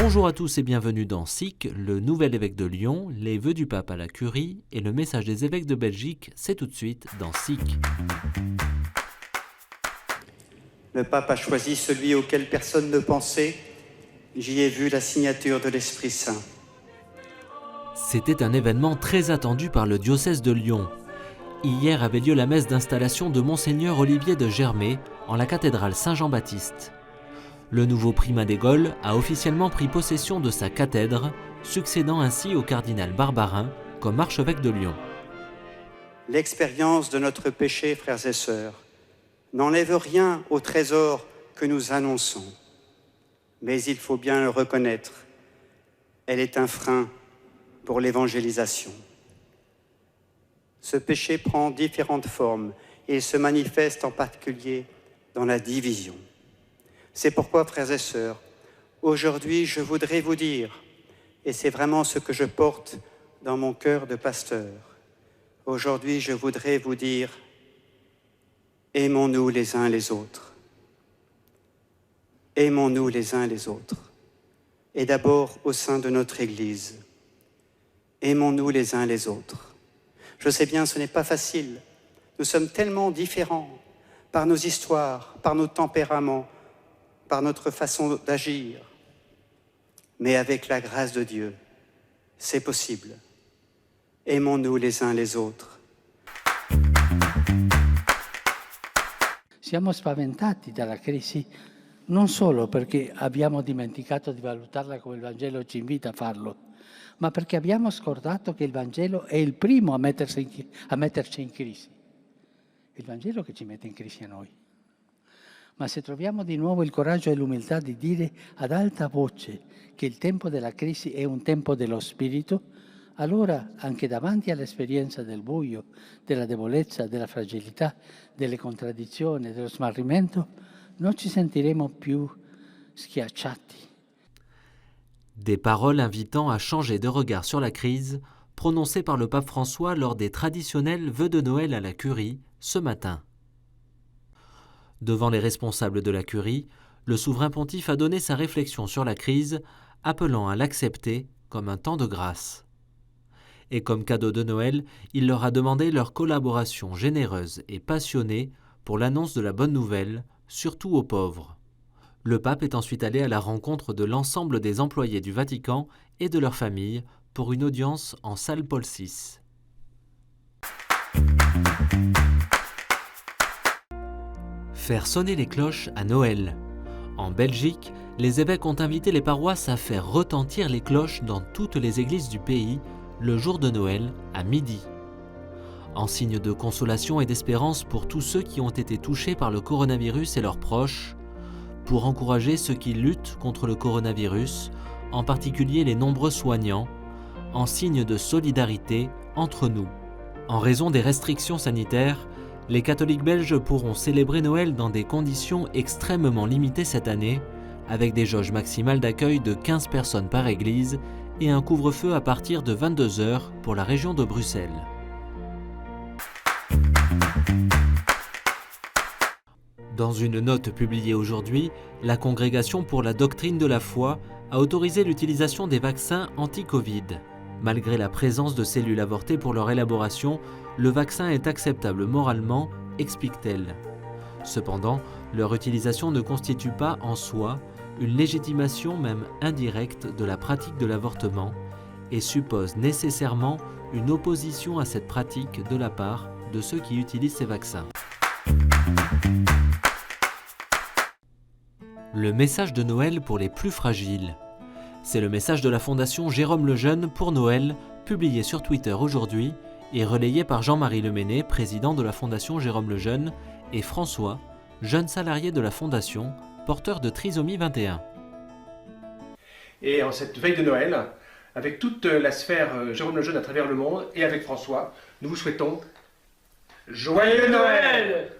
Bonjour à tous et bienvenue dans SIC, le nouvel évêque de Lyon, les vœux du pape à la curie et le message des évêques de Belgique, c'est tout de suite dans SIC. Le pape a choisi celui auquel personne ne pensait. J'y ai vu la signature de l'Esprit Saint. C'était un événement très attendu par le diocèse de Lyon. Hier avait lieu la messe d'installation de Monseigneur Olivier de Germay en la cathédrale Saint-Jean-Baptiste. Le nouveau primat des Gaules a officiellement pris possession de sa cathèdre, succédant ainsi au cardinal Barbarin comme archevêque de Lyon. L'expérience de notre péché, frères et sœurs, n'enlève rien au trésor que nous annonçons. Mais il faut bien le reconnaître, elle est un frein pour l'évangélisation. Ce péché prend différentes formes et se manifeste en particulier dans la division. C'est pourquoi, frères et sœurs, aujourd'hui je voudrais vous dire, et c'est vraiment ce que je porte dans mon cœur de pasteur, aujourd'hui je voudrais vous dire, aimons-nous les uns les autres. Aimons-nous les uns les autres. Et d'abord au sein de notre Église. Aimons-nous les uns les autres. Je sais bien, ce n'est pas facile. Nous sommes tellement différents par nos histoires, par nos tempéraments, par notre façon d'agir. Mais avec la grâce de Dieu, c'est possible. Aimons-nous les uns les autres. Siamo spaventati dalla crisi non solo perché abbiamo dimenticato di valutarla come il Vangelo ci invita a farlo, ma perché abbiamo scordato che il Vangelo è il primo a metterci in crisi. È il Vangelo che ci mette in crisi a noi. Ma se troviamo di nuovo il coraggio e l'umiltà di dire ad alta voce che il tempo della crisi è un tempo dello spirito, allora anche davanti all'esperienza del buio, della debolezza, della fragilità, delle contraddizioni, dello smarrimento, non ci sentiremo più schiacciati. Des paroles invitant à changer de regard sur la crise, prononcées par le pape François lors des traditionnels vœux de Noël à la curie ce matin. Devant les responsables de la curie, le souverain pontife a donné sa réflexion sur la crise, appelant à l'accepter comme un temps de grâce. Et comme cadeau de Noël, il leur a demandé leur collaboration généreuse et passionnée pour l'annonce de la bonne nouvelle, surtout aux pauvres. Le pape est ensuite allé à la rencontre de l'ensemble des employés du Vatican et de leurs familles pour une audience en salle Paul VI. Faire sonner les cloches à Noël. En Belgique, les évêques ont invité les paroisses à faire retentir les cloches dans toutes les églises du pays le jour de Noël à midi. En signe de consolation et d'espérance pour tous ceux qui ont été touchés par le coronavirus et leurs proches, pour encourager ceux qui luttent contre le coronavirus, en particulier les nombreux soignants, en signe de solidarité entre nous. En raison des restrictions sanitaires, les catholiques belges pourront célébrer Noël dans des conditions extrêmement limitées cette année, avec des jauges maximales d'accueil de 15 personnes par église et un couvre-feu à partir de 22 h pour la région de Bruxelles. Dans une note publiée aujourd'hui, la Congrégation pour la doctrine de la foi a autorisé l'utilisation des vaccins anti-Covid. Malgré la présence de cellules avortées pour leur élaboration, le vaccin est acceptable moralement, explique-t-elle. Cependant, leur utilisation ne constitue pas en soi une légitimation même indirecte de la pratique de l'avortement et suppose nécessairement une opposition à cette pratique de la part de ceux qui utilisent ces vaccins. Le message de Noël pour les plus fragiles. C'est le message de la Fondation Jérôme Lejeune pour Noël, publié sur Twitter aujourd'hui et relayé par Jean-Marie Leméné, président de la Fondation Jérôme Lejeune, et François, jeune salarié de la Fondation, porteur de trisomie 21. Et en cette veille de Noël, avec toute la sphère Jérôme Lejeune à travers le monde et avec François, nous vous souhaitons Joyeux Noël!